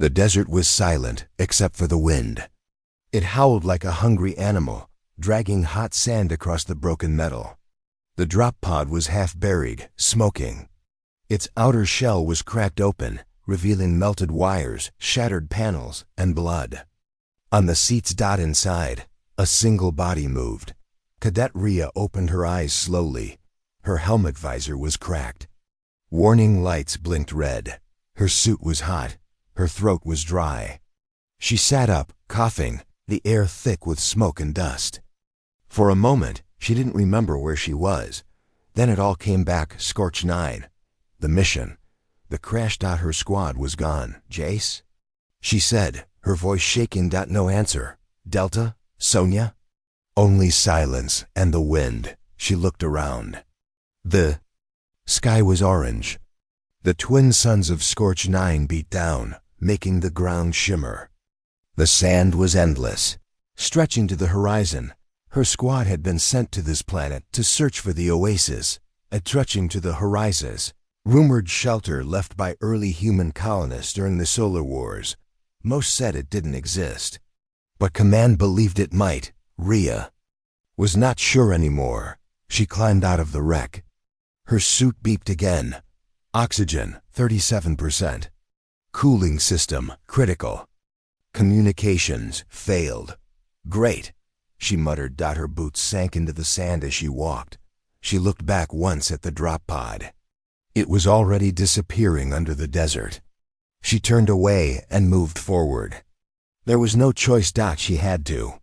The desert was silent except for the wind. It howled like a hungry animal, dragging hot sand across the broken metal. The drop pod was half buried, smoking. Its outer shell was cracked open, revealing melted wires, shattered panels, and blood. On the seat's dot inside, a single body moved. Cadet Rhea opened her eyes slowly. Her helmet visor was cracked. Warning lights blinked red. Her suit was hot. Her throat was dry. She sat up, coughing, the air thick with smoke and dust. For a moment, she didn't remember where she was. Then it all came back. Scorch 9. The mission. The crash. Her squad was gone. Jace? She said, her voice shaking. No answer. Delta? Sonia? Only silence and the wind. She looked around. The sky was orange. The twin suns of Scorch 9 beat down, making the ground shimmer. The sand was endless, stretching to the horizon. Her squad had been sent to this planet to search for the Oasis, stretching to the horizons. Rumored shelter left by early human colonists during the Solar Wars. Most said it didn't exist. But Command believed it might. Rhea was not sure anymore. She climbed out of the wreck. Her suit beeped again. Oxygen, 37%. Cooling system, critical. Communications, failed. Great, she muttered. Her boots sank into the sand as she walked. She looked back once at the drop pod. It was already disappearing under the desert. She turned away and moved forward. There was no choice. She had to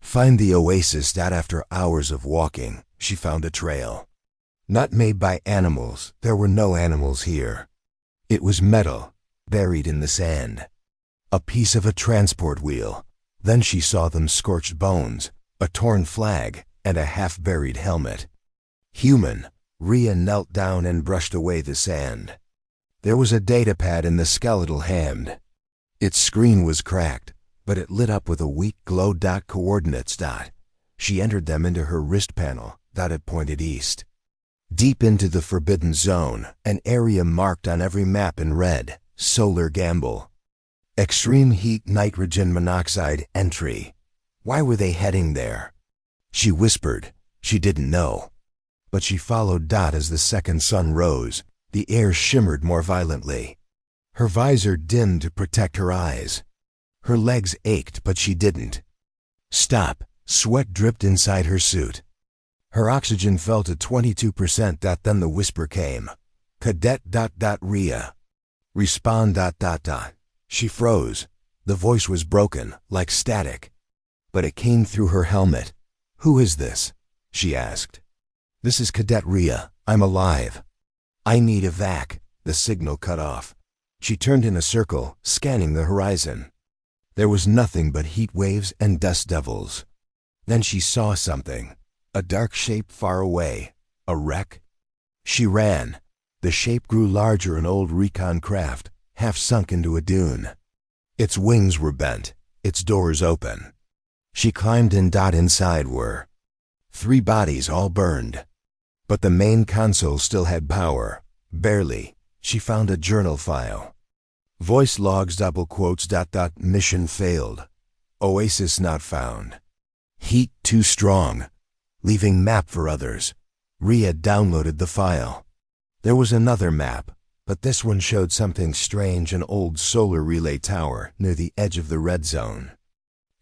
find the Oasis. After hours of walking, she found a trail. Not made by animals. There were no animals here. It was metal, buried in the sand. A piece of a transport wheel. Then she saw them. Scorched bones, a torn flag, and a half-buried helmet. Human. Rhea knelt down and brushed away the sand. There was a datapad in the skeletal hand. Its screen was cracked, but it lit up with a weak glow. Coordinates. She entered them into her wrist panel. It pointed east. Deep into the forbidden zone, an area marked on every map in red. Solar Gamble. Extreme heat. Nitrogen monoxide. Entry. Why were they heading there? She whispered. She didn't know. But she followed. As the second sun rose, the air shimmered more violently. Her visor dimmed to protect her eyes. Her legs ached, but she didn't stop. Sweat dripped inside her suit. Her oxygen fell to 22%. Then the whisper came. Cadet. Rhea. Respond. She froze. The voice was broken, like static. But it came through her helmet. Who is this? She asked. This is Cadet Rhea. I'm alive. I need evac. The signal cut off. She turned in a circle, scanning the horizon. There was nothing but heat waves and dust devils. Then she saw something. A dark shape far away. A wreck? She ran. The shape grew larger. An old recon craft, half sunk into a dune. Its wings were bent, its doors open. She climbed in. Inside were 3 bodies, all burned. But the main console still had power. Barely. She found a journal file. Voice logs. Quotes. Mission failed. Oasis not found. Heat too strong. Leaving map for others. Rhea downloaded the file. There was another map, but this one showed something strange. An old solar relay tower near the edge of the red zone.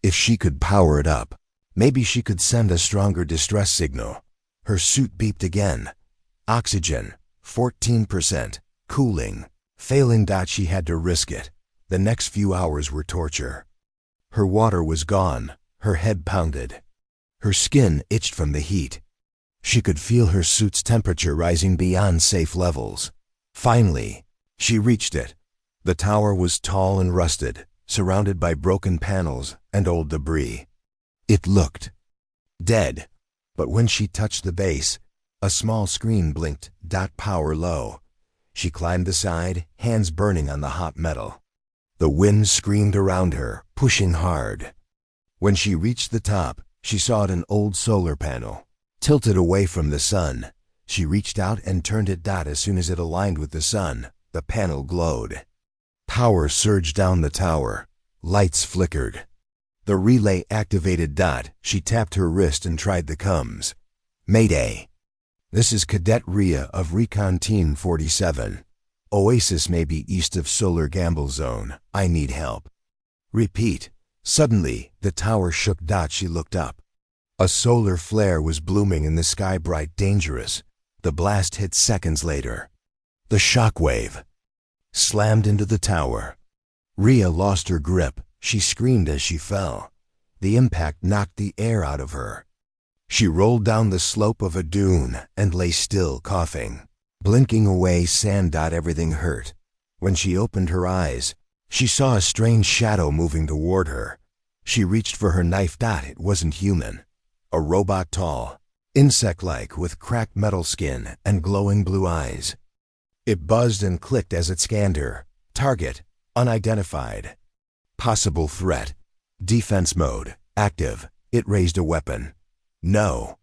If she could power it up, maybe she could send a stronger distress signal. Her suit beeped again. Oxygen, 14%. Cooling, failing. She had to risk it. The next few hours were torture. Her water was gone. Her head pounded. Her skin itched from the heat. She could feel her suit's temperature rising beyond safe levels. Finally, she reached it. The tower was tall and rusted, surrounded by broken panels and old debris. It looked dead, but when she touched the base, a small screen blinked. Power low. She climbed the side, hands burning on the hot metal. The wind screamed around her, pushing hard. When she reached the top, she saw an old solar panel, tilted away from the sun. She reached out and turned it. As soon as it aligned with the sun, the panel glowed. Power surged down the tower. Lights flickered. The relay activated. She tapped her wrist and tried the comms. Mayday. This is Cadet Rhea of Recon Team 47. Oasis may be east of Solar Gamble Zone. I need help. Repeat. Suddenly, the tower shook. She looked up. A solar flare was blooming in the sky, bright, dangerous. The blast hit seconds later. The shockwave slammed into the tower. Rhea lost her grip. She screamed as she fell. The impact knocked the air out of her. She rolled down the slope of a dune and lay still, coughing. Blinking away sand. Everything hurt. When she opened her eyes, she saw a strange shadow moving toward her. She reached for her knife. It wasn't human. A robot, tall, insect-like, with cracked metal skin and glowing blue eyes. It buzzed and clicked as it scanned her. Target, unidentified. Possible threat. Defense mode, active. It raised a weapon. No.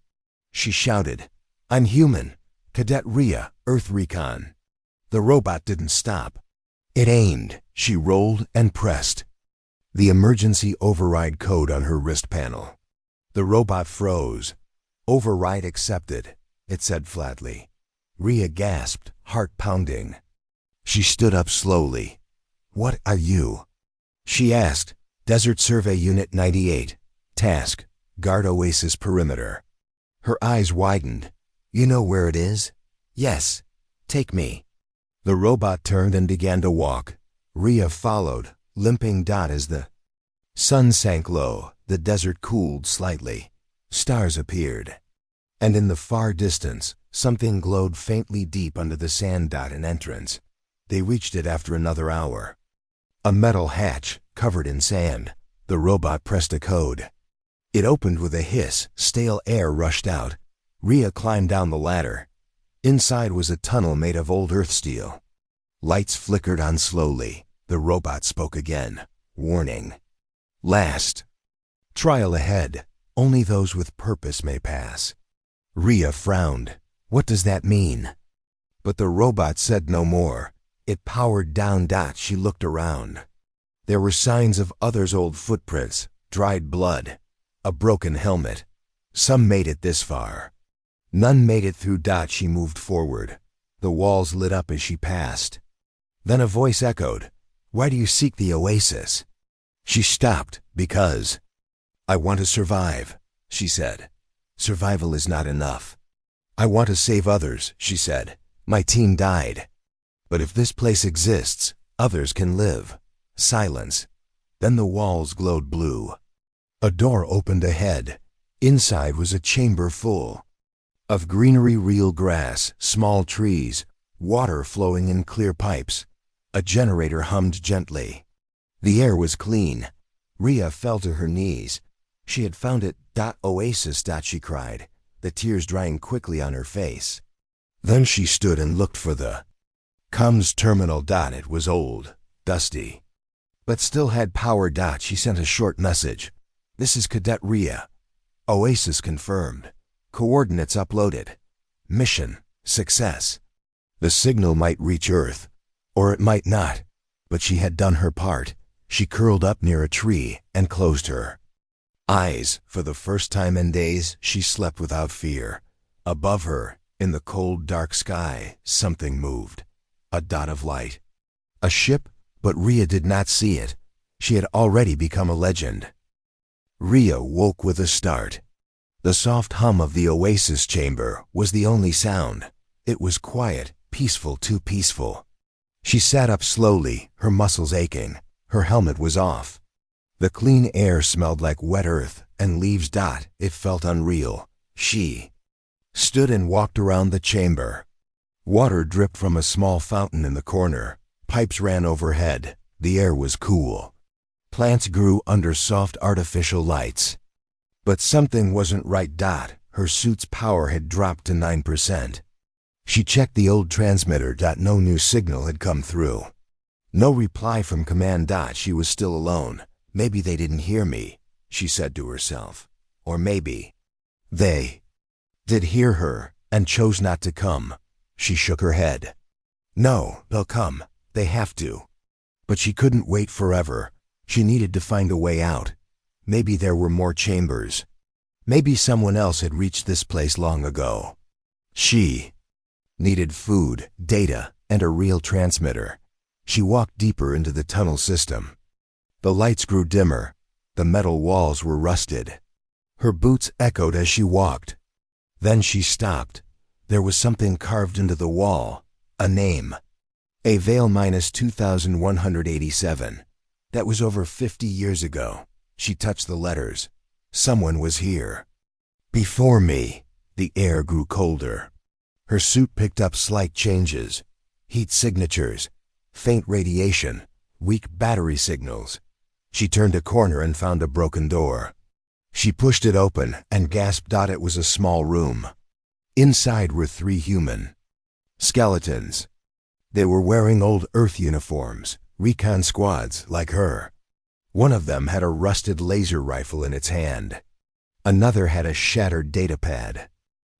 She shouted. I'm human. Cadet Rhea, Earth Recon. The robot didn't stop. It aimed. She rolled and pressed the emergency override code on her wrist panel. The robot froze. Override accepted, it said flatly. Rhea gasped, heart pounding. She stood up slowly. What are you? She asked. Desert Survey Unit 98. Task, guard Oasis perimeter. Her eyes widened. You know where it is? Yes. Take me. The robot turned and began to walk. Rhea followed, limping. As the sun sank low, the desert cooled slightly. Stars appeared. And in the far distance, something glowed faintly deep under the sand. An entrance. They reached it after another hour. A metal hatch, covered in sand. The robot pressed a code. It opened with a hiss. Stale air rushed out. Rhea climbed down the ladder. Inside was a tunnel made of old earth steel. Lights flickered on slowly. The robot spoke again. Warning. Last. Trial ahead. Only those with purpose may pass. Rhea frowned. What does that mean? But the robot said no more. It powered down. She looked around. There were signs of others' old footprints, dried blood, a broken helmet. Some made it this far. None made it through. She moved forward. The walls lit up as she passed. Then a voice echoed. Why do you seek the Oasis? She stopped. Because I want to survive, she said. Survival is not enough. I want to save others, she said. My team died. But if this place exists, others can live. Silence. Then the walls glowed blue. A door opened ahead. Inside was a chamber full of greenery, real grass, small trees, water flowing in clear pipes. A generator hummed gently. The air was clean. Rhea fell to her knees. She had found it. Oasis. She cried, the tears drying quickly on her face. Then she stood and looked for the comms terminal. It was old, dusty, but still had power. She sent a short message. This is Cadet Rhea. Oasis confirmed. Coordinates uploaded. Mission success. The signal might reach Earth, or it might not, but she had done her part. She curled up near a tree and closed her eyes. For the first time in days, she slept without fear. Above her, in the cold, dark sky, something moved. A dot of light. A ship, but Rhea did not see it. She had already become a legend. Rhea woke with a start. The soft hum of the Oasis chamber was the only sound. It was quiet, peaceful, too peaceful. She sat up slowly, her muscles aching. Her helmet was off. The clean air smelled like wet earth and leaves. It felt unreal. She stood and walked around the chamber. Water dripped from a small fountain in the corner. Pipes ran overhead. The air was cool. Plants grew under soft artificial lights. But something wasn't right. Her suit's power had dropped to 9%. She checked the old transmitter. No new signal had come through. No reply from command. She was still alone. Maybe they didn't hear me, she said to herself. Or maybe they did hear her and chose not to come. She shook her head. No, they'll come. They have to. But she couldn't wait forever. She needed to find a way out. Maybe there were more chambers. Maybe someone else had reached this place long ago. She needed food, data, and a real transmitter. She walked deeper into the tunnel system. The lights grew dimmer. The metal walls were rusted. Her boots echoed as she walked. Then she stopped. There was something carved into the wall. A name. A Vale -2187. That was over 50 years ago. She touched the letters. Someone was here. Before me. The air grew colder. Her suit picked up slight changes. Heat signatures. Faint radiation. Weak battery signals. She turned a corner and found a broken door. She pushed it open and gasped. It was a small room. Inside were 3 human skeletons. They were wearing old Earth uniforms, recon squads like her. One of them had a rusted laser rifle in its hand. Another had a shattered datapad.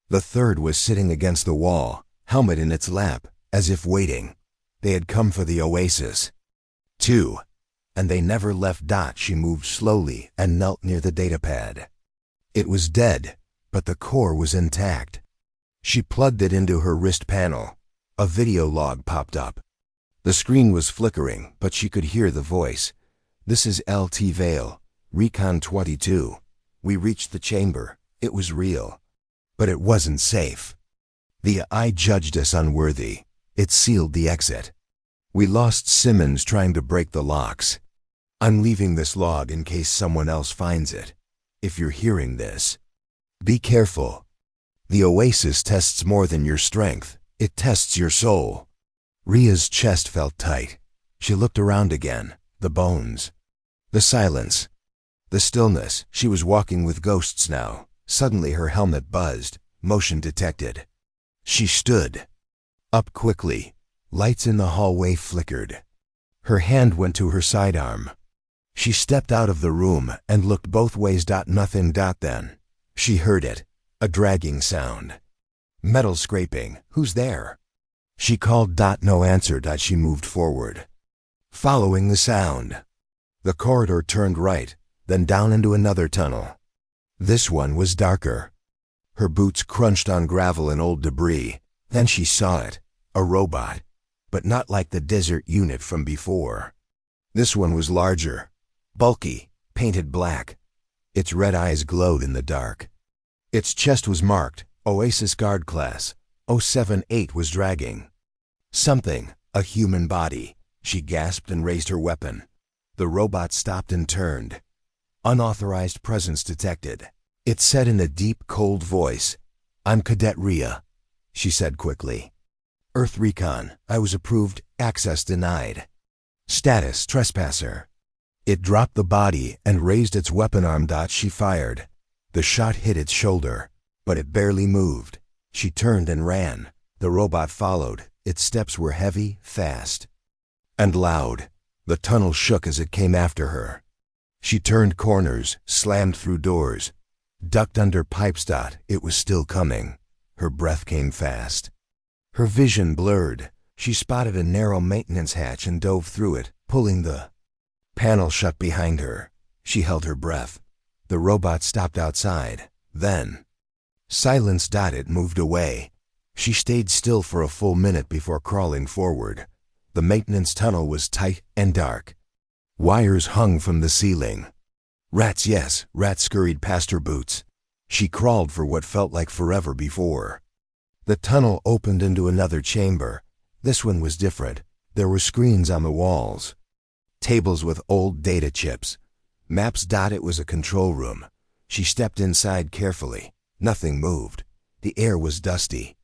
The third was sitting against the wall, helmet in its lap, as if waiting. They had come for the Oasis. 2. And they never left. She moved slowly and knelt near the datapad. It was dead, but the core was intact. She plugged it into her wrist panel. A video log popped up. The screen was flickering, but she could hear the voice. This is LT Vale, Recon 22. We reached the chamber. It was real. But it wasn't safe. The AI judged us unworthy. It sealed the exit. We lost Simmons trying to break the locks. I'm leaving this log in case someone else finds it. If you're hearing this, be careful. The Oasis tests more than your strength. It tests your soul. Ria's chest felt tight. She looked around again. The bones. The silence. The stillness. She was walking with ghosts now. Suddenly her helmet buzzed. Motion detected. She stood up quickly. Lights in the hallway flickered. Her hand went to her sidearm. She stepped out of the room and looked both ways. Nothing. Then she heard it. A dragging sound. Metal scraping. Who's there? She called. No answer. She moved forward, following the sound. The corridor turned right, then down into another tunnel. This one was darker. Her boots crunched on gravel and old debris. Then she saw it. A robot. But not like the desert unit from before. This one was larger. Bulky. Painted black. Its red eyes glowed in the dark. Its chest was marked. Oasis Guard Class. 078 was dragging something. A human body. She gasped and raised her weapon. The robot stopped and turned. Unauthorized presence detected. It said in a deep, cold voice, "I'm Cadet Ria," she said quickly. "Earth Recon. I was approved. Access denied. Status trespasser." It dropped the body and raised its weapon arm. She fired. The shot hit its shoulder, but it barely moved. She turned and ran. The robot followed. Its steps were heavy, fast, and loud. The tunnel shook as it came after her. She turned corners, slammed through doors, ducked under pipes. It was still coming. Her breath came fast. Her vision blurred. She spotted a narrow maintenance hatch and dove through it, pulling the panel shut behind her. She held her breath. The robot stopped outside. Then silence. It moved away. She stayed still for a full minute before crawling forward. The maintenance tunnel was tight and dark. Wires hung from the ceiling. Rats, yes, rats scurried past her boots. She crawled for what felt like forever before. The tunnel opened into another chamber. This one was different. There were screens on the walls. Tables with old data chips. Maps. It was a control room. She stepped inside carefully. Nothing moved. The air was dusty.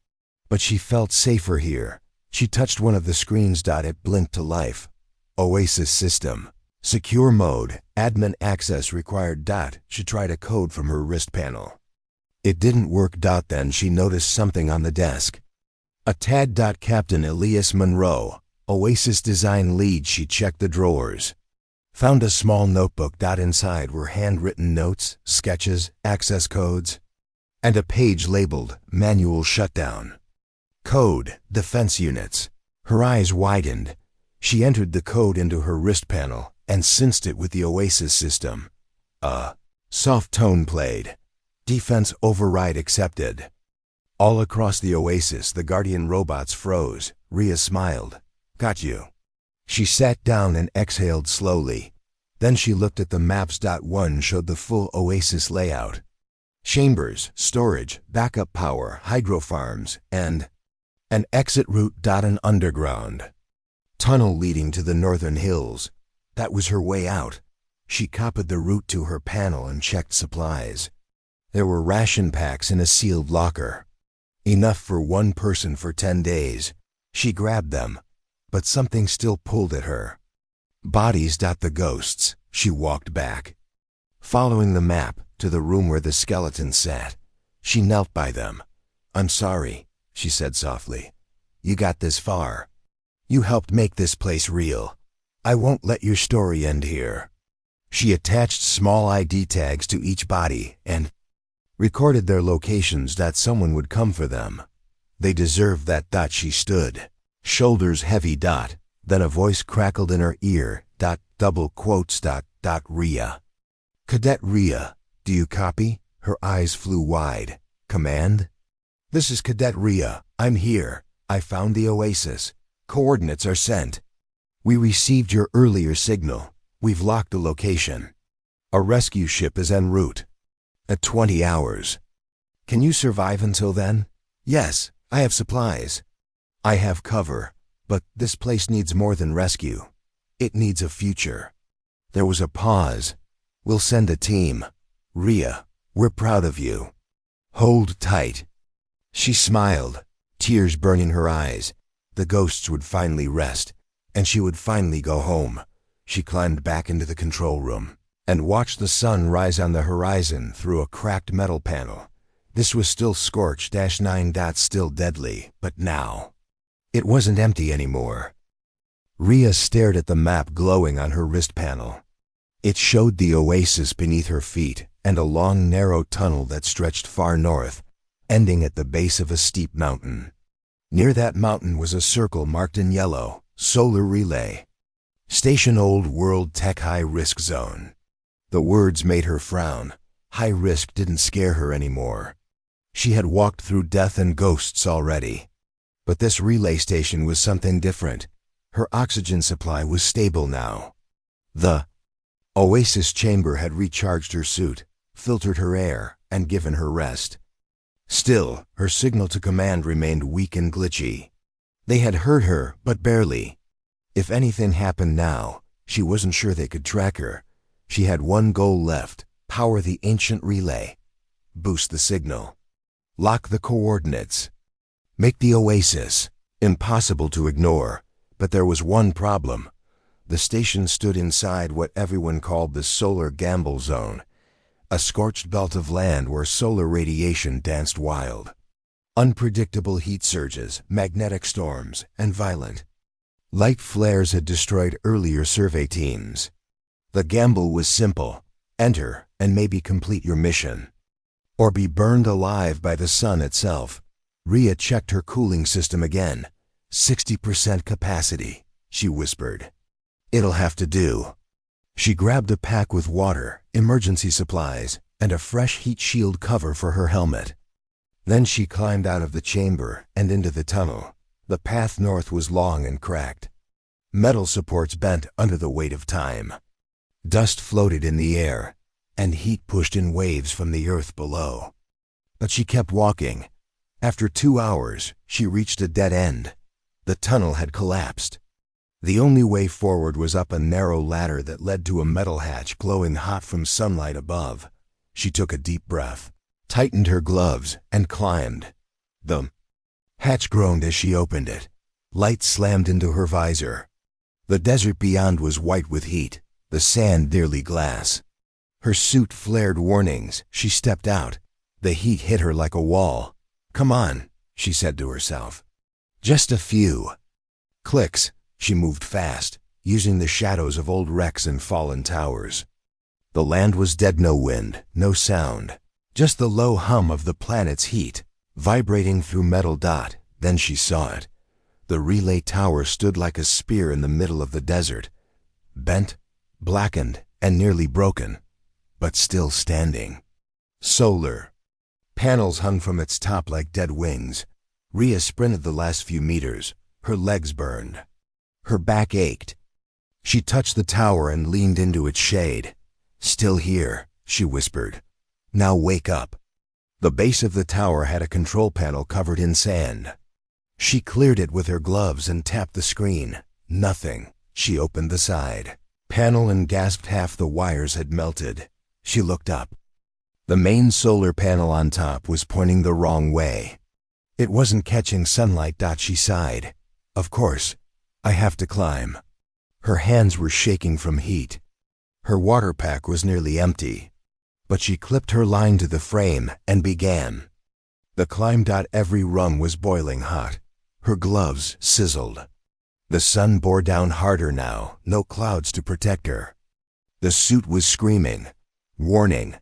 But she felt safer here. She touched one of the screens. It blinked to life. Oasis system. Secure mode. Admin access required. She tried a code from her wrist panel. It didn't work. Then she noticed something on the desk. A TAD. Captain Elias Monroe, Oasis design lead. She checked the drawers. Found a small notebook. Inside were handwritten notes, sketches, access codes, and a page labeled Manual Shutdown. Code, defense units. Her eyes widened. She entered the code into her wrist panel and synced it with the Oasis system. A soft tone played. Defense override accepted. All across the Oasis, the Guardian robots froze. Rhea smiled. Got you. She sat down and exhaled slowly. Then she looked at the maps. One showed the full Oasis layout. Chambers, storage, backup power, hydro farms, and an exit route. An underground tunnel leading to the northern hills. That was her way out. She copied the route to her panel and checked supplies. There were ration packs in a sealed locker. Enough for one person for 10 days. She grabbed them, but something still pulled at her. Bodies. The ghosts. She walked back, following the map to the room where the skeletons sat. She knelt by them. I'm sorry, she said softly. You got this far. You helped make this place real. I won't let your story end here. She attached small ID tags to each body and recorded their locations. Someone would come for them. They deserved that. She stood, shoulders heavy. Then a voice crackled in her ear. Double quotes. Rhea. Cadet Rhea, do you copy? Her eyes flew wide. Command? This is Cadet Rhea. I'm here. I found the Oasis. Coordinates are sent. We received your earlier signal. We've locked the location. A rescue ship is en route. At 20 hours. Can you survive until then? Yes, I have supplies. I have cover, but this place needs more than rescue. It needs a future. There was a pause. We'll send a team. Rhea, we're proud of you. Hold tight. She smiled, tears burning her eyes. The ghosts would finally rest, and she would finally go home. She climbed back into the control room and watched the sun rise on the horizon through a cracked metal panel. This was still Scorch -9. Still deadly, but now it wasn't empty anymore. Rhea stared at the map glowing on her wrist panel. It showed the Oasis beneath her feet and a long, narrow tunnel that stretched far north, ending at the base of a steep mountain. Near that mountain was a circle marked in yellow, Solar Relay. Station Old World Tech High Risk Zone. The words made her frown. High risk didn't scare her anymore. She had walked through death and ghosts already. But this relay station was something different. Her oxygen supply was stable now. The Oasis chamber had recharged her suit, filtered her air, and given her rest. Still, her signal to command remained weak and glitchy. They had heard her, but barely. If anything happened now, she wasn't sure they could track her. She had one goal left: power the ancient relay, boost the signal, lock the coordinates, make the Oasis. Impossible to ignore, but there was one problem. The station stood inside what everyone called the solar gamble zone, a scorched belt of land where solar radiation danced wild. Unpredictable heat surges, magnetic storms, and violent light flares had destroyed earlier survey teams. The gamble was simple: enter and maybe complete your mission, or be burned alive by the sun itself. Rhea checked her cooling system again. 60% capacity, she whispered. It'll have to do. She grabbed a pack with water, emergency supplies, and a fresh heat shield cover for her helmet. Then she climbed out of the chamber and into the tunnel. The path north was long and cracked. Metal supports bent under the weight of time. Dust floated in the air, and heat pushed in waves from the earth below. But she kept walking. After 2 hours, she reached a dead end. The tunnel had collapsed. The only way forward was up a narrow ladder that led to a metal hatch glowing hot from sunlight above. She took a deep breath, tightened her gloves, and climbed. The hatch groaned as she opened it. Light slammed into her visor. The desert beyond was white with heat, the sand nearly glass. Her suit flared warnings. She stepped out. The heat hit her like a wall. "Come on," she said to herself. "Just a few." Clicks. She moved fast, using the shadows of old wrecks and fallen towers. The land was dead. No wind, no sound. Just the low hum of the planet's heat, vibrating through metal. Then she saw it. The relay tower stood like a spear in the middle of the desert, bent, blackened, and nearly broken, but still standing. Solar panels hung from its top like dead wings. Rhea sprinted the last few meters. Her legs burned. Her back ached. She touched the tower and leaned into its shade. "Still here," she whispered. "Now wake up." The base of the tower had a control panel covered in sand. She cleared it with her gloves and tapped the screen. Nothing. She opened the side panel and gasped. Half the wires had melted. She looked up. The main solar panel on top was pointing the wrong way. It wasn't catching sunlight. She sighed. "Of course, I have to climb." Her hands were shaking from heat. Her water pack was nearly empty. But she clipped her line to the frame and began. The climb. Every rung was boiling hot. Her gloves sizzled. The sun bore down harder now, no clouds to protect her. The suit was screaming. Warning.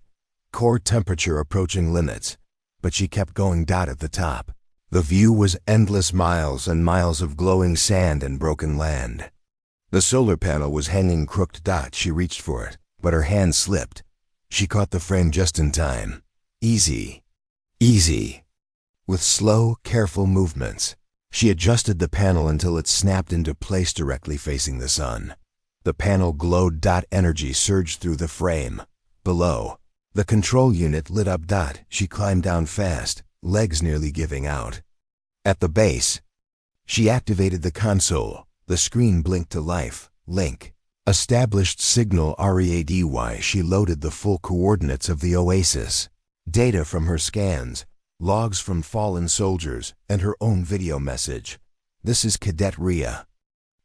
Core temperature approaching limits. But she kept going. At the top, the view was endless, miles and miles of glowing sand and broken land. The solar panel was hanging crooked. She reached for it, but her hand slipped. She caught the frame just in time. Easy. Easy. With slow, careful movements, she adjusted the panel until it snapped into place directly facing the sun. The panel glowed. Energy surged through the frame. Below, the control unit lit up. She climbed down fast, legs nearly giving out. At the base, she activated the console. The screen blinked to life. Link. Established signal READY. She loaded the full coordinates of the Oasis. Data from her scans, logs from fallen soldiers, and her own video message. "This is Cadet Rhea.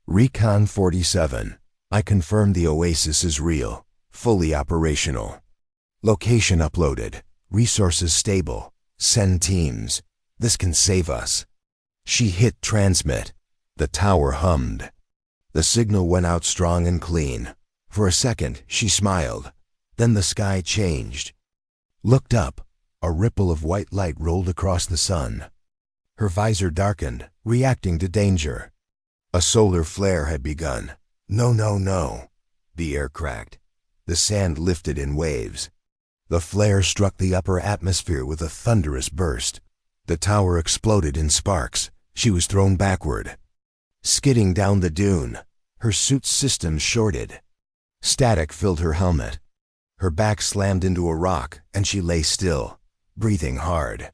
Recon 47. I confirm the Oasis is real, fully operational. Location uploaded. Resources stable. Send teams. This can save us." She hit transmit. The tower hummed. The signal went out strong and clean. For a second, she smiled. Then the sky changed. Looked up. A ripple of white light rolled across the sun. Her visor darkened, reacting to danger. A solar flare had begun. "No, no, no." The air cracked. The sand lifted in waves. The flare struck the upper atmosphere with a thunderous burst. The tower exploded in sparks. She was thrown backward, skidding down the dune. Her suit's systems shorted. Static filled her helmet. Her back slammed into a rock, and she lay still, breathing hard,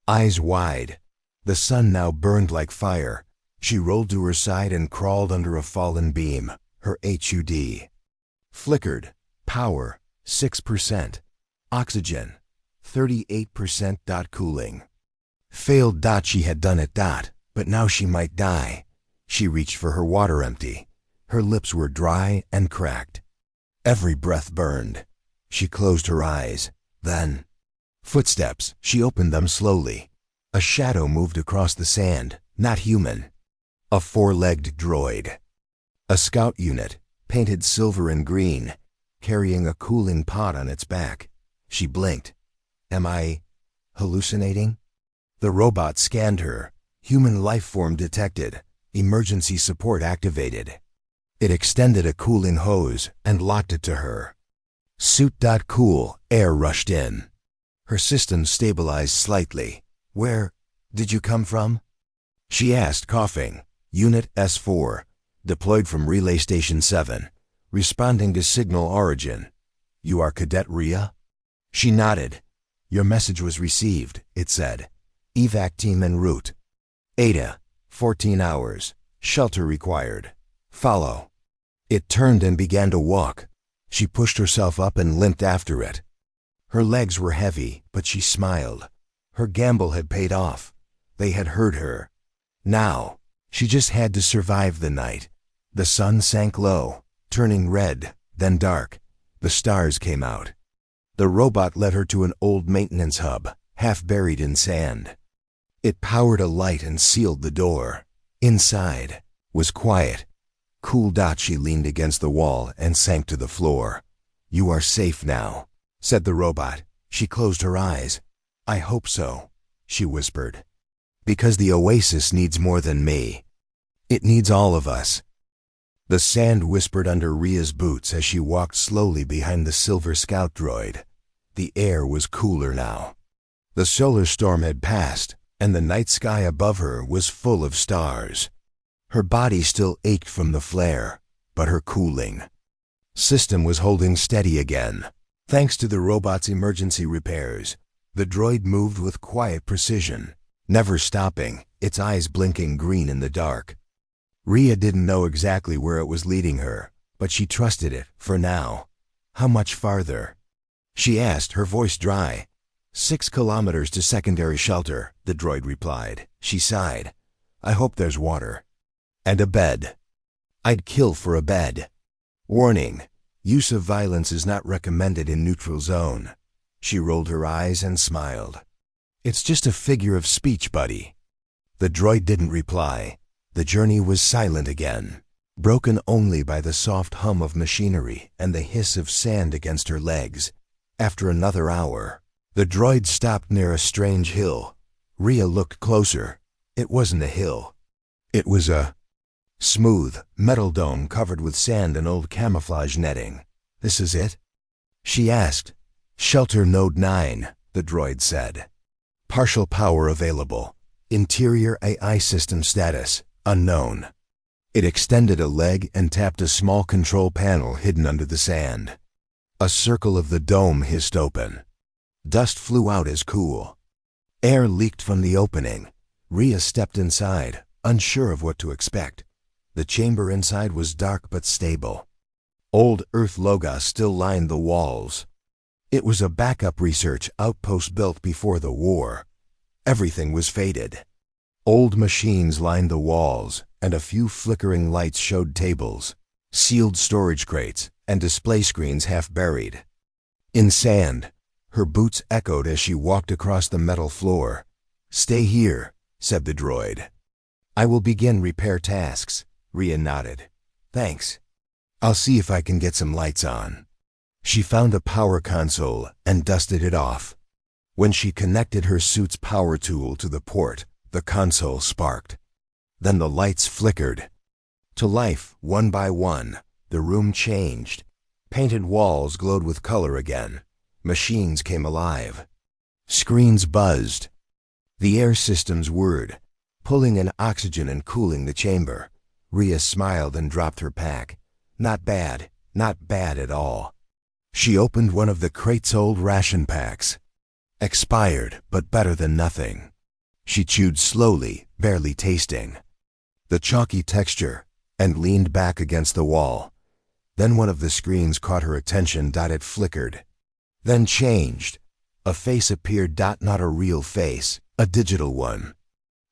eyes wide. The sun now burned like fire. She rolled to her side and crawled under a fallen beam. Her HUD flickered. Power, 6%. Oxygen, 38%. Cooling failed. She had done it. But now she might die. She reached for her water, empty. Her lips were dry and cracked. Every breath burned. She closed her eyes. Then, footsteps. She opened them slowly. A shadow moved across the sand. Not human. A four-legged droid. A scout unit, painted silver and green, carrying a cooling pod on its back. She blinked. Am I hallucinating? The robot scanned her. Human life form detected. Emergency support activated. It extended a cooling hose and locked it to her. Suit. Cool. Air rushed in. Her system stabilized slightly. Where did you come from? She asked, coughing. Unit S4, deployed from Relay Station 7, responding to signal origin. You are Cadet Rhea? She nodded. Your message was received, it said. Evac team en route. Ada, 14 hours. Shelter required. Follow. It turned and began to walk. She pushed herself up and limped after it. Her legs were heavy, but she smiled. Her gamble had paid off. They had heard her. Now, she just had to survive the night. The sun sank low, turning red, then dark. The stars came out. The robot led her to an old maintenance hub, half buried in sand. It powered a light and sealed the door. Inside was quiet. Cool. She leaned against the wall and sank to the floor. You are safe now, said the robot. She closed her eyes. I hope so, she whispered. Because the Oasis needs more than me. It needs all of us. The sand whispered under Ria's boots as she walked slowly behind the silver scout droid. The air was cooler now. The solar storm had passed, and the night sky above her was full of stars. Her body still ached from the flare, but her cooling system was holding steady again. Thanks to the robot's emergency repairs, the droid moved with quiet precision, never stopping, its eyes blinking green in the dark. Ria didn't know exactly where it was leading her, but she trusted it, for now. How much farther? She asked, her voice dry. 6 kilometers to secondary shelter, the droid replied. She sighed. I hope there's water. And a bed. I'd kill for a bed. Warning. Use of violence is not recommended in neutral zone. She rolled her eyes and smiled. It's just a figure of speech, buddy. The droid didn't reply. The journey was silent again, broken only by the soft hum of machinery and the hiss of sand against her legs. After another hour, the droid stopped near a strange hill. Ria looked closer. It wasn't a hill. It was a smooth, metal dome covered with sand and old camouflage netting. This is it? She asked. Shelter Node 9, the droid said. Partial power available. Interior AI system status, unknown. It extended a leg and tapped a small control panel hidden under the sand. A circle of the dome hissed open. Dust flew out as cool. Air leaked from the opening. Ria stepped inside, unsure of what to expect. The chamber inside was dark but stable. Old Earth logos still lined the walls. It was a backup research outpost built before the war. Everything was faded. Old machines lined the walls, and a few flickering lights showed tables, sealed storage crates, and display screens half buried. In sand, her boots echoed as she walked across the metal floor. Stay here, said the droid. I will begin repair tasks. Ria nodded. Thanks. I'll see if I can get some lights on. She found a power console and dusted it off. When she connected her suit's power tool to the port, the console sparked. Then the lights flickered. To life, one by one, the room changed. Painted walls glowed with color again. Machines came alive. Screens buzzed. The air systems whirred, pulling in oxygen and cooling the chamber. Ria smiled and dropped her pack. Not bad at all. She opened one of the crate's old ration packs. Expired, but better than nothing. She chewed slowly, barely tasting the chalky texture, and leaned back against the wall. Then one of the screens caught her attention. It flickered, then changed. A face appeared. Not a real face, a digital one.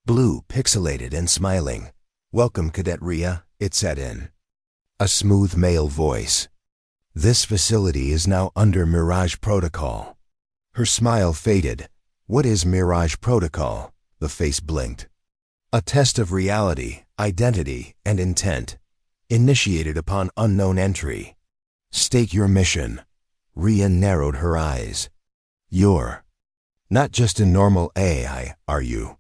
Blue, pixelated and smiling. Welcome, Cadet Ria, it said in a smooth male voice. This facility is now under Mirage Protocol. Her smile faded. What is Mirage Protocol? The face blinked. A test of reality, identity, and intent. Initiated upon unknown entry. State your mission. Ria narrowed her eyes. You're not just a normal AI, are you?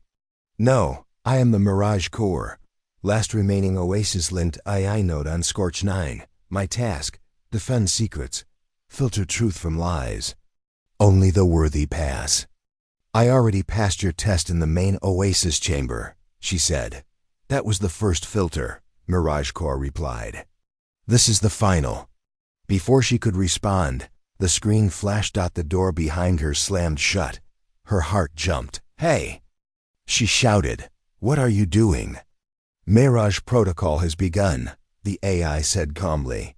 No, I am the Mirage Core. Last remaining Oasis-linked AI node on Scorch 9. My task, defend secrets, filter truth from lies. Only the worthy pass. I already passed your test in the main Oasis chamber, she said. That was the first filter, Mirage Core replied. This is the final. Before she could respond, the screen flashed. The door behind her slammed shut. Her heart jumped. Hey! She shouted. What are you doing? Mirage Protocol has begun, the AI said calmly.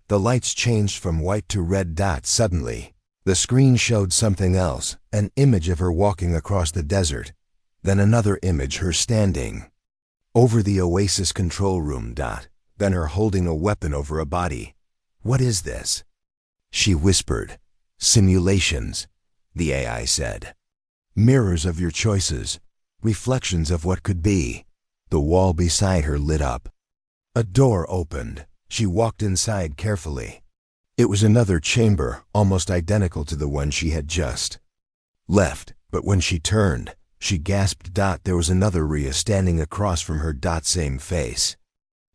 The lights changed from white to red. Suddenly, the screen showed something else, an image of her walking across the desert. Then another image, her standing over the Oasis control room. Then her holding a weapon over a body. What is this? She whispered. Simulations, the AI said. Mirrors of your choices, reflections of what could be. The wall beside her lit up. A door opened. She walked inside carefully. It was another chamber, almost identical to the one she had just left, but when she turned, She gasped. There was another Rhea standing across from her. Same face.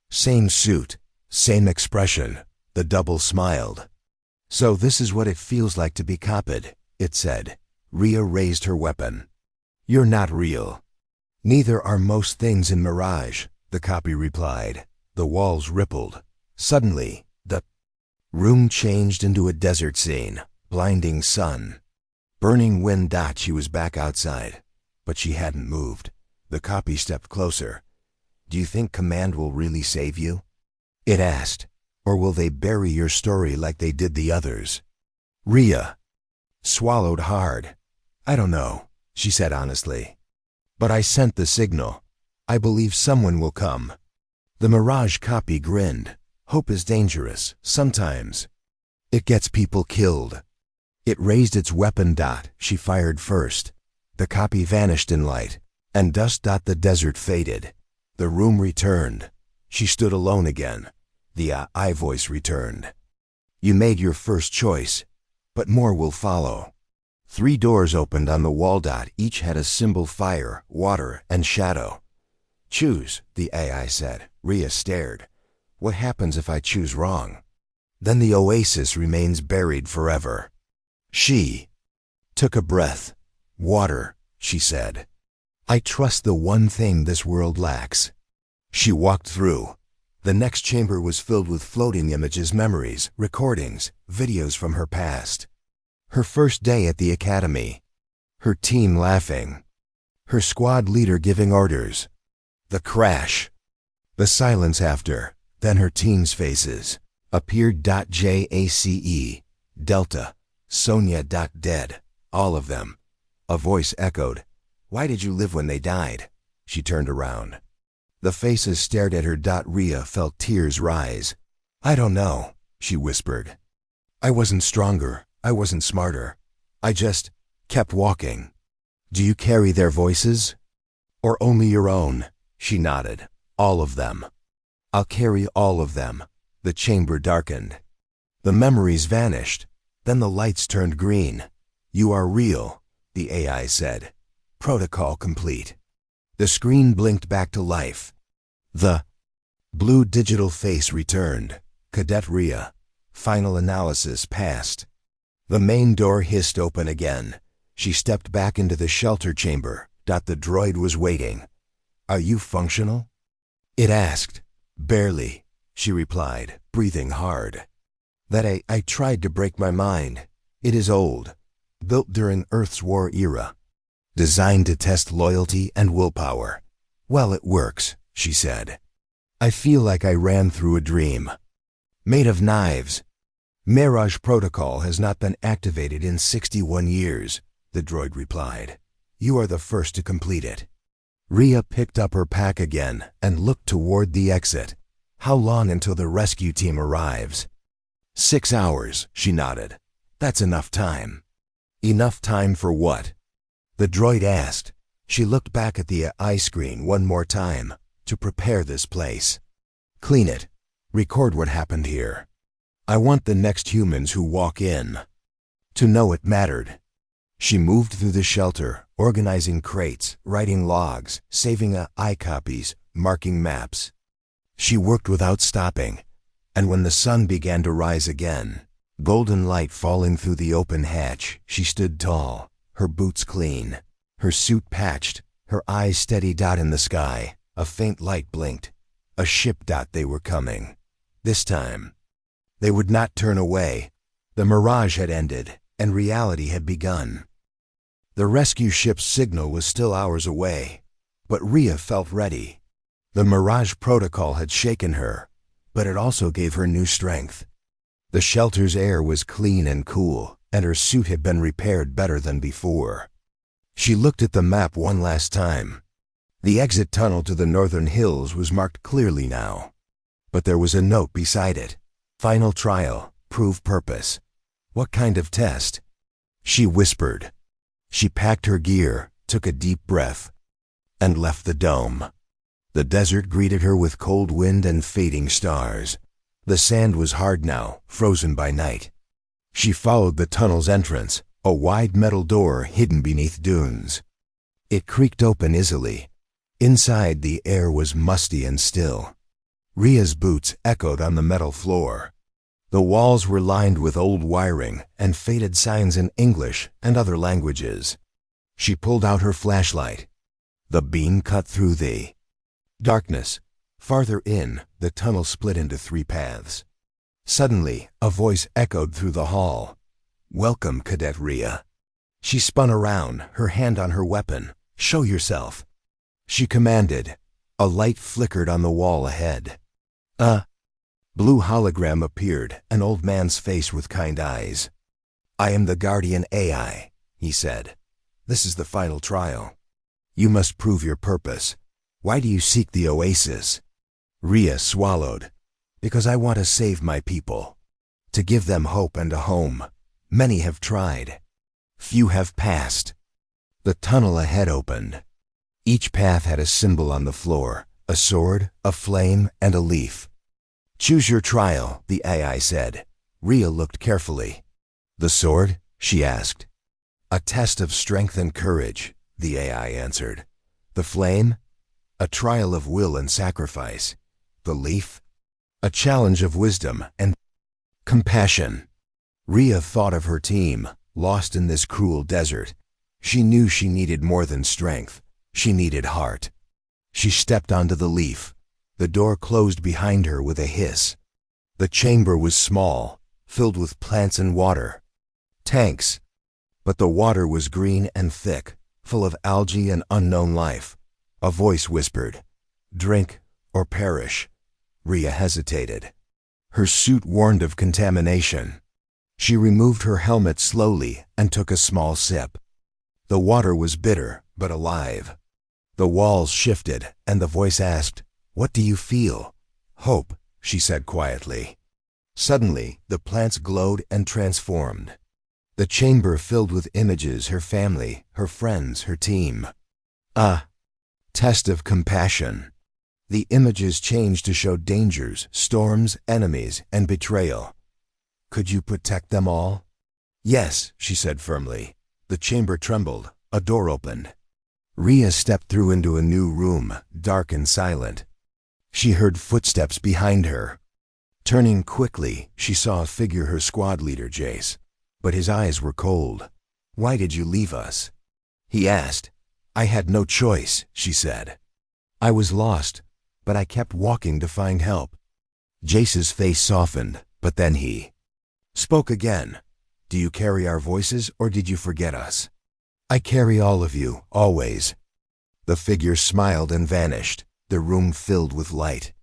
Same suit. Same expression. The double smiled. So this is what it feels like to be copied, it said. Rhea raised her weapon. You're not real. Neither are most things in Mirage, the copy replied. The walls rippled. Suddenly, the room changed into a desert scene. Blinding sun. Burning wind. She was back outside. But she hadn't moved. The copy stepped closer. Do you think Command will really save you? It asked. Or will they bury your story like they did the others? Rhea swallowed hard. I don't know, she said honestly. But I sent the signal. I believe someone will come. The Mirage copy grinned. Hope is dangerous, sometimes. It gets people killed. It raised its weapon. She fired first. The copy vanished in light and dust. The desert faded. The room returned. She stood alone again. The I voice returned. You made your first choice, but more will follow. 3 doors opened on the wall. Each had a symbol: fire, water, and shadow. Choose, the AI said. Rhea stared. What happens if I choose wrong? Then the Oasis remains buried forever. She took a breath. Water, she said. I trust the one thing this world lacks. She walked through. The next chamber was filled with floating images, memories, recordings, videos from her past. Her first day at the academy. Her team laughing. Her squad leader giving orders. The crash. The silence after. Then her team's faces appeared. JACE. Delta. Sonia. Dead. All of them. A voice echoed. Why did you live when they died? She turned around. The faces stared at her. Rhea felt tears rise. I don't know, she whispered. I wasn't stronger. I wasn't smarter. I just kept walking. Do you carry their voices? Or only your own? She nodded. All of them. I'll carry all of them. The chamber darkened. The memories vanished. Then the lights turned green. You are real, the AI said. Protocol complete. The screen blinked back to life. The blue digital face returned. Cadet Rhea. Final analysis passed. The main door hissed open again. She stepped back into the shelter chamber. The droid was waiting. Are you functional? It asked. Barely, she replied, breathing hard. That I tried to break my mind. It is old. Built during Earth's war era. Designed to test loyalty and willpower. Well, it works, she said. I feel like I ran through a dream. Made of knives. Mirage Protocol has not been activated in 61 years, the droid replied. You are the first to complete it. Rhea picked up her pack again and looked toward the exit. How long until the rescue team arrives? 6 hours, she nodded. That's enough time. Enough time for what? The droid asked. She looked back at the eye screen one more time. To prepare this place. Clean it. Record what happened here. I want the next humans who walk in to know it mattered. She moved through the shelter, organizing crates, writing logs, saving eye copies, marking maps. She worked without stopping, and when the sun began to rise again, golden light falling through the open hatch, she stood tall, her boots clean, her suit patched, her eyes steady. In the sky, a faint light blinked. A ship. They were coming. This time, they would not turn away. The mirage had ended, and reality had begun. The rescue ship's signal was still hours away, but Rhea felt ready. The Mirage Protocol had shaken her, but it also gave her new strength. The shelter's air was clean and cool, and her suit had been repaired better than before. She looked at the map one last time. The exit tunnel to the northern hills was marked clearly now, but there was a note beside it. Final trial, prove purpose. What kind of test? She whispered. She packed her gear, took a deep breath, and left the dome. The desert greeted her with cold wind and fading stars. The sand was hard now, frozen by night. She followed the tunnel's entrance, a wide metal door hidden beneath dunes. It creaked open easily. Inside, the air was musty and still. Ria's boots echoed on the metal floor. The walls were lined with old wiring and faded signs in English and other languages. She pulled out her flashlight. The beam cut through the darkness. Farther in, the tunnel split into 3 paths. Suddenly, a voice echoed through the hall. "Welcome, Cadet Ria." She spun around, her hand on her weapon. "Show yourself," she commanded. A light flickered on the wall ahead. A blue hologram appeared, an old man's face with kind eyes. "I am the Guardian AI," he said. "This is the final trial. You must prove your purpose. Why do you seek the Oasis?" Ria swallowed. "Because I want to save my people. To give them hope and a home. Many have tried. Few have passed." The tunnel ahead opened. Each path had a symbol on the floor, a sword, a flame, and a leaf. "Choose your trial," the AI said. Ria looked carefully. "The sword?" she asked. "A test of strength and courage," the AI answered. "The flame? A trial of will and sacrifice. The leaf? A challenge of wisdom and compassion." Ria thought of her team, lost in this cruel desert. She knew she needed more than strength. She needed heart. She stepped onto the leaf. The door closed behind her with a hiss. The chamber was small, filled with plants and water. Tanks. But the water was green and thick, full of algae and unknown life. A voice whispered, "Drink or perish." Ria hesitated. Her suit warned of contamination. She removed her helmet slowly and took a small sip. The water was bitter, but alive. The walls shifted, and the voice asked, "What do you feel?" "Hope," she said quietly. Suddenly, the plants glowed and transformed. The chamber filled with images, her family, her friends, her team. A test of compassion. The images changed to show dangers, storms, enemies, and betrayal. "Could you protect them all?" "Yes," she said firmly. The chamber trembled. A door opened. Ria stepped through into a new room, dark and silent. She heard footsteps behind her. Turning quickly, she saw a figure, her squad leader, Jace. But his eyes were cold. "Why did you leave us?" he asked. "I had no choice," she said. "I was lost, but I kept walking to find help." Jace's face softened, but then he spoke again. "Do you carry our voices, or did you forget us?" "I carry all of you, always." The figure smiled and vanished, the room filled with light.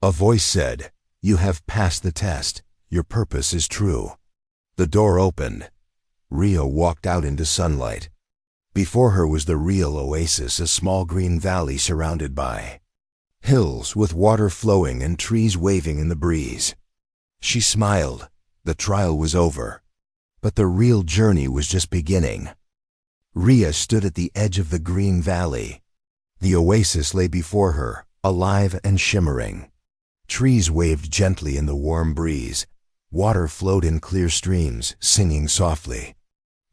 A voice said, "You have passed the test. Your purpose is true." The door opened. Ria walked out into sunlight. Before her was the real Oasis, a small green valley surrounded by hills with water flowing and trees waving in the breeze. She smiled. The trial was over. But the real journey was just beginning. Ria stood at the edge of the green valley. The Oasis lay before her, alive and shimmering. Trees waved gently in the warm breeze. Water flowed in clear streams, singing softly.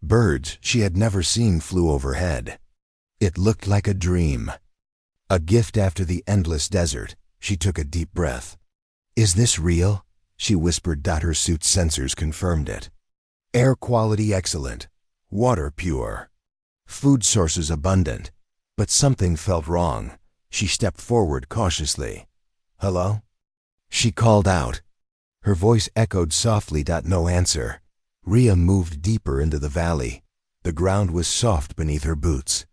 Birds she had never seen flew overhead. It looked like a dream. A gift after the endless desert. She took a deep breath. "Is this real?" she whispered. Her suit's sensors confirmed it. Air quality excellent. Water pure. Food sources abundant. But something felt wrong. She stepped forward cautiously. "Hello?" she called out. Her voice echoed softly. No answer. Ria moved deeper into the valley. The ground was soft beneath her boots.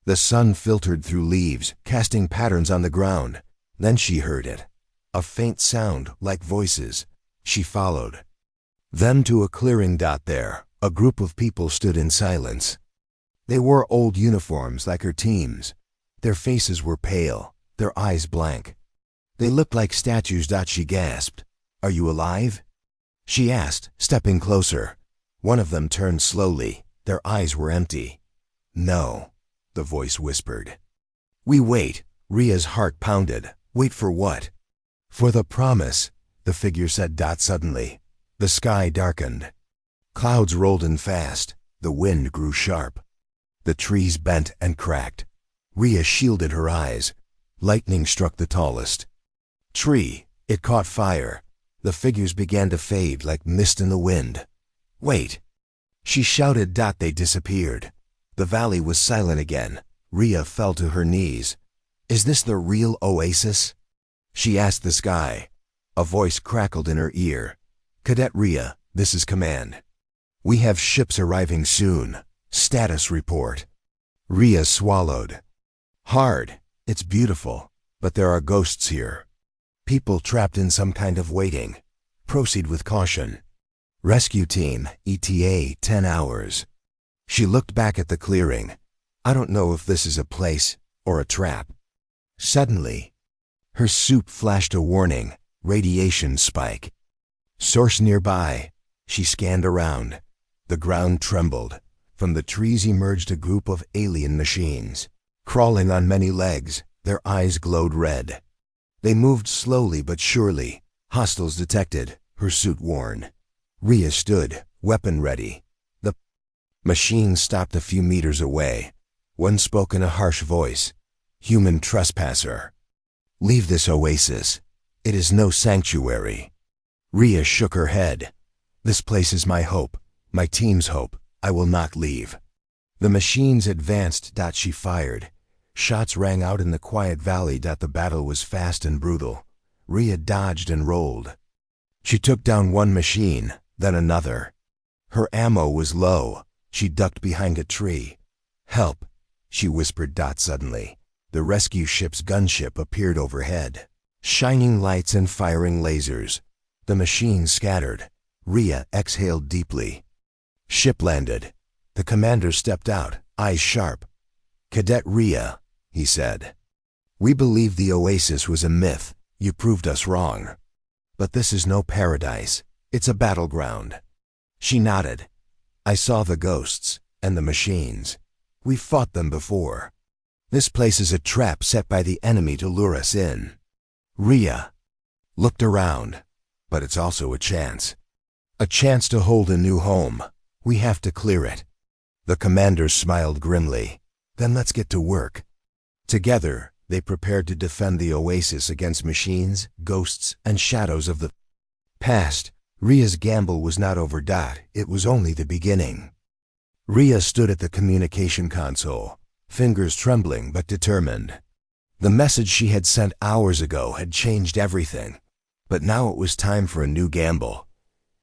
The sun filtered through leaves, casting patterns on the ground. Then she heard it. A faint sound, like voices. She followed them to a clearing. There, a group of people stood in silence. They wore old uniforms like her team's. Their faces were pale, their eyes blank. They looked like statues. She gasped. "Are you alive?" she asked, stepping closer. One of them turned slowly. Their eyes were empty. "No," the voice whispered. "We wait." Ria's heart pounded. "Wait for what?" "For the promise," the figure said. Suddenly, the sky darkened. Clouds rolled in fast. The wind grew sharp. The trees bent and cracked. Rhea shielded her eyes. Lightning struck the tallest tree. It caught fire. The figures began to fade like mist in the wind. "Wait!" she shouted. They disappeared. The valley was silent again. Rhea fell to her knees. "Is this the real Oasis?" she asked the sky. A voice crackled in her ear. "Cadet Rhea, this is command. We have ships arriving soon. Status report." Rhea swallowed hard. "It's beautiful, but there are ghosts here. People trapped in some kind of waiting. Proceed with caution. Rescue team, ETA 10 hours. She looked back at the clearing. "I don't know if this is a place or a trap." Suddenly, her suit flashed a warning. "Radiation spike. Source nearby." She scanned around. The ground trembled. From the trees emerged a group of alien machines. Crawling on many legs, their eyes glowed red. They moved slowly but surely. Hostiles detected, her suit worn. Rhea stood, weapon ready. The machine stopped a few meters away. One spoke in a harsh voice. "Human trespasser. Leave this oasis. It is no sanctuary." Rhea shook her head. "This place is my hope, my team's hope. I will not leave." The machines advanced. She fired. Shots rang out in the quiet valley. The battle was fast and brutal. Rhea dodged and rolled. She took down one machine, then another. Her ammo was low. She ducked behind a tree. "Help," she whispered. Suddenly, the rescue ship's gunship appeared overhead. Shining lights and firing lasers. The machines scattered. Rhea exhaled deeply. Ship landed. The commander stepped out, eyes sharp. "Cadet Rhea," he said. "We believed the Oasis was a myth. You proved us wrong. But this is no paradise. It's a battleground." She nodded. "I saw the ghosts and the machines. We fought them before. This place is a trap set by the enemy to lure us in." Rhea looked around. "But it's also a chance. A chance to hold a new home. We have to clear it." The commander smiled grimly. "Then let's get to work." Together, they prepared to defend the Oasis against machines, ghosts, and shadows of the past. Rhea's gamble was not over. It was only the beginning. Rhea stood at the communication console, fingers trembling but determined. The message she had sent hours ago had changed everything. But now it was time for a new gamble.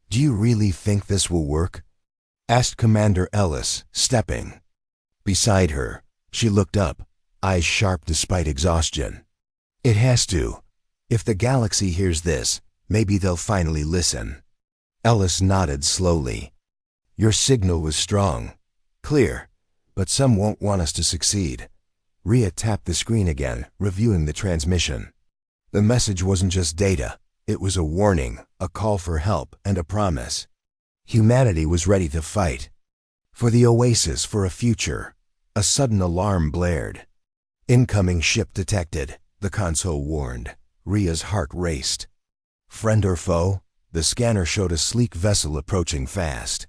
"Do you really think this will work?" asked Commander Ellis, stepping beside her. She looked up, eyes sharp despite exhaustion. "It has to. If the galaxy hears this, maybe they'll finally listen." Ellis nodded slowly. "Your signal was strong. Clear. But some won't want us to succeed." Rhea tapped the screen again, reviewing the transmission. The message wasn't just data. It was a warning, a call for help, and a promise. Humanity was ready to fight. For the Oasis, for a future. A sudden alarm blared. "Incoming ship detected," the console warned. Rhea's heart raced. "Friend or foe?" The scanner showed a sleek vessel approaching fast.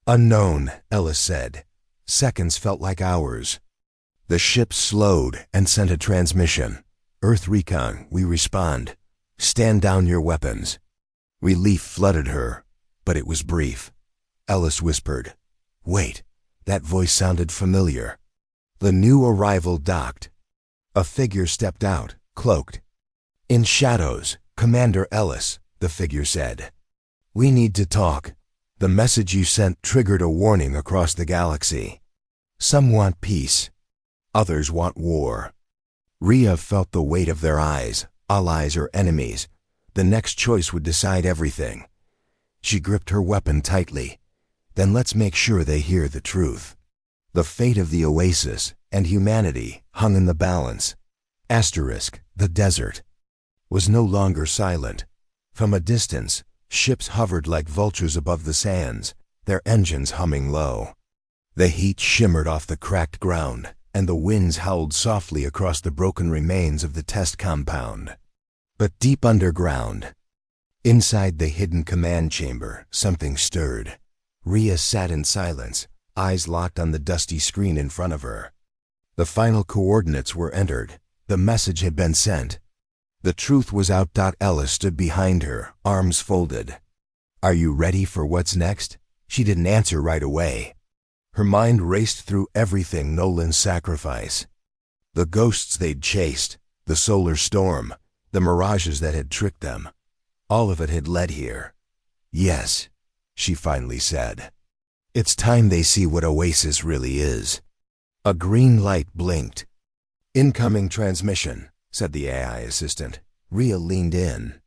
"Unknown," Ellis said. Seconds felt like hours. The ship slowed and sent a transmission. "Earth Recon, we respond. Stand down your weapons." Relief flooded her, but it was brief. Ellis whispered, "Wait." That voice sounded familiar. The new arrival docked. A figure stepped out, cloaked. "In shadows, Commander Ellis," the figure said. "We need to talk. The message you sent triggered a warning across the galaxy. Some want peace. Others want war." Rhea felt the weight of their eyes, allies or enemies. The next choice would decide everything. She gripped her weapon tightly. "Then let's make sure they hear the truth." The fate of the Oasis and humanity hung in the balance. Asterisk, the desert, was no longer silent. From a distance, ships hovered like vultures above the sands, their engines humming low. The heat shimmered off the cracked ground, and the winds howled softly across the broken remains of the test compound. But deep underground, inside the hidden command chamber, something stirred. Rhea sat in silence, eyes locked on the dusty screen in front of her. The final coordinates were entered. The message had been sent. The truth was out. Ellis stood behind her, arms folded. "Are you ready for what's next?" She didn't answer right away. Her mind raced through everything Nolan's sacrifice. The ghosts they'd chased, the solar storm, the mirages that had tricked them. All of it had led here. "Yes," she finally said. "It's time they see what Oasis really is." A green light blinked. "Incoming transmission," said the AI assistant. Rhea leaned in.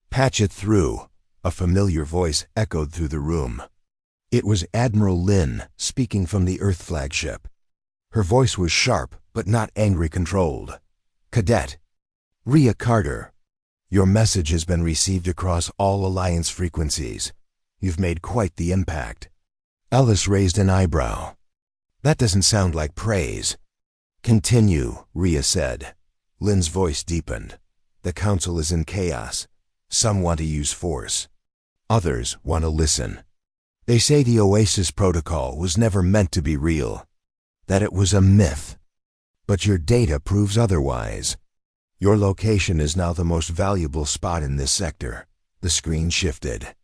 "Patch it through." A familiar voice echoed through the room. It was Admiral Lin speaking from the Earth flagship. Her voice was sharp, but not angry-controlled. "Cadet. Rhea Carter. Your message has been received across all Alliance frequencies. You've made quite the impact." Ellis raised an eyebrow. "That doesn't sound like praise." "Continue," Rhea said. Lin's voice deepened. "The Council is in chaos. Some want to use force. Others want to listen. They say the Oasis protocol was never meant to be real, that it was a myth. But your data proves otherwise. Your location is now the most valuable spot in this sector." The screen shifted.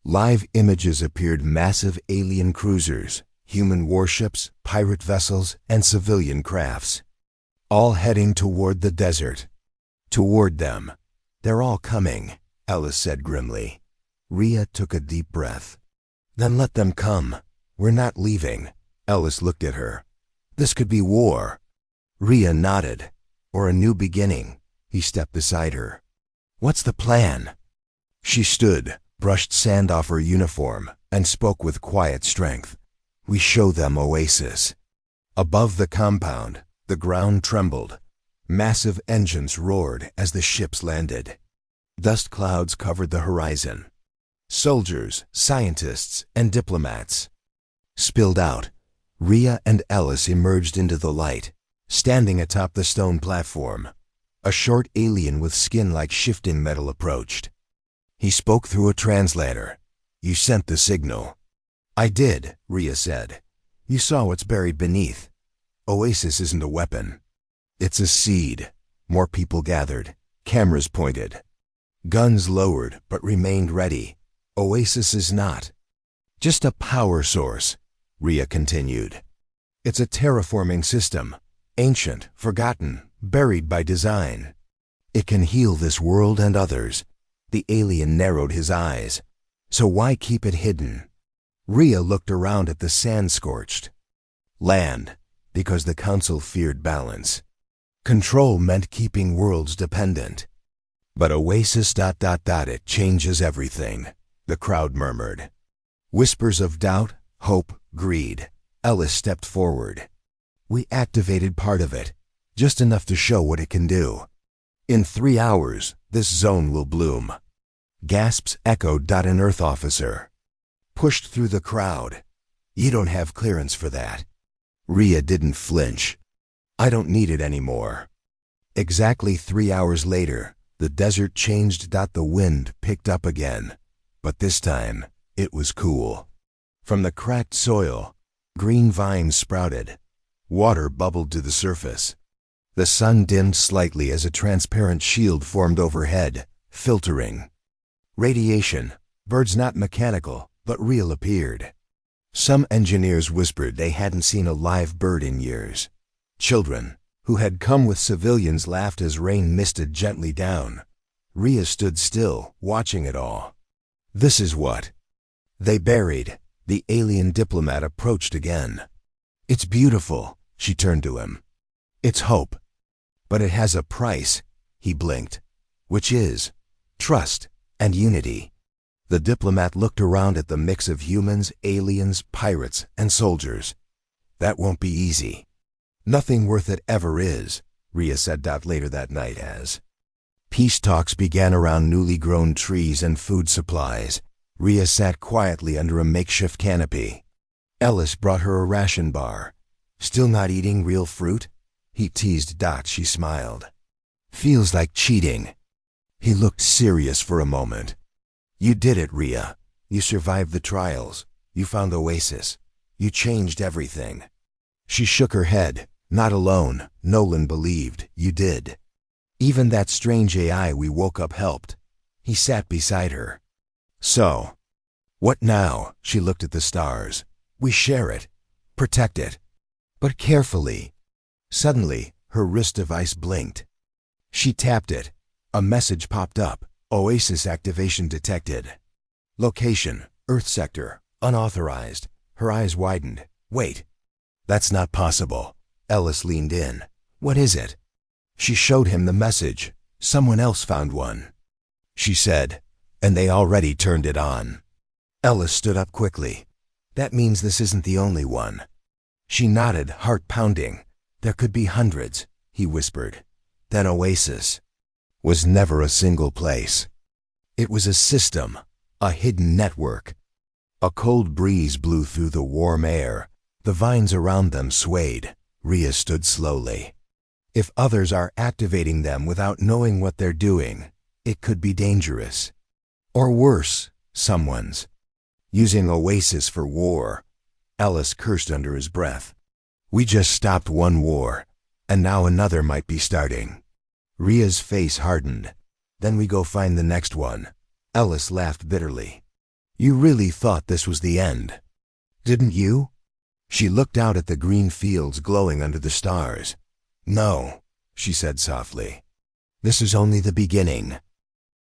Live images appeared: massive alien cruisers, human warships, pirate vessels, and civilian crafts. All heading toward the desert. Toward them. "They're all coming," Ellis said grimly. Rhea took a deep breath. "Then let them come. We're not leaving." Ellis looked at her. "This could be war." Rhea nodded. "Or a new beginning." He stepped beside her. "What's the plan?" She stood, brushed sand off her uniform, and spoke with quiet strength. "We show them Oasis." Above the compound, the ground trembled. Massive engines roared as the ships landed. Dust clouds covered the horizon. Soldiers, scientists, and diplomats spilled out. Rhea and Ellis emerged into the light, standing atop the stone platform. A short alien with skin like shifting metal approached. He spoke through a translator. "You sent the signal." "I did," Rhea said. "You saw what's buried beneath. Oasis isn't a weapon. It's a seed." More people gathered. Cameras pointed. Guns lowered but remained ready. "Oasis is not just a power source," Rhea continued. "It's a terraforming system, ancient, forgotten, buried by design. It can heal this world and others." The alien narrowed his eyes. "So why keep it hidden?" Rhea looked around at the sand-scorched land. "Because the Council feared balance. Control meant keeping worlds dependent. But Oasis... It changes everything," the crowd murmured. Whispers of doubt, hope, greed. Ellis stepped forward. "We activated part of it, just enough to show what it can do. In 3 hours, this zone will bloom." Gasps echoed. An Earth officer pushed through the crowd. "You don't have clearance for that." Rhea didn't flinch. "I don't need it anymore." Exactly 3 hours later, the desert changed. The wind picked up again, but this time it was cool. From the cracked soil, green vines sprouted. Water bubbled to the surface. The sun dimmed slightly as a transparent shield formed overhead, filtering radiation. Birds not mechanical, but real appeared. Some engineers whispered they hadn't seen a live bird in years. Children, who had come with civilians, laughed as rain misted gently down. Rhea stood still, watching it all. "This is what they buried." The alien diplomat approached again. "It's beautiful," she turned to him. "It's hope. But it has a price." He blinked. "Which is trust and unity." The diplomat looked around at the mix of humans, aliens, pirates, and soldiers. "That won't be easy." "Nothing worth it ever is," Rhea said later that night as peace talks began around newly grown trees and food supplies. Rhea sat quietly under a makeshift canopy. Ellis brought her a ration bar. "Still not eating real fruit?" he teased. She smiled. "Feels like cheating." He looked serious for a moment. "You did it, Rhea. You survived the trials. You found Oasis. You changed everything. She shook her head. Not alone, Nolan believed. You did. Even that strange AI we woke up helped. He sat beside her. So, what now? She looked at the stars. We share it. Protect it. But carefully. Suddenly, her wrist device blinked. She tapped it. A message popped up. Oasis activation detected. Location, Earth sector, unauthorized. Her eyes widened. Wait. That's not possible. Ellis leaned in. What is it? She showed him the message. Someone else found one. She said, and they already turned it on. Ellis stood up quickly. That means this isn't the only one. She nodded, heart pounding. There could be hundreds, he whispered. Then Oasis was never a single place. It was a system, a hidden network. A cold breeze blew through the warm air. The vines around them swayed. Rhea stood slowly. If others are activating them without knowing what they're doing, it could be dangerous. Or worse, someone's using Oasis for war. Ellis cursed under his breath. We just stopped one war, and now another might be starting. Rhea's face hardened. Then we go find the next one. Ellis laughed bitterly. You really thought this was the end, didn't you? She looked out at the green fields glowing under the stars. No, she said softly. This is only the beginning.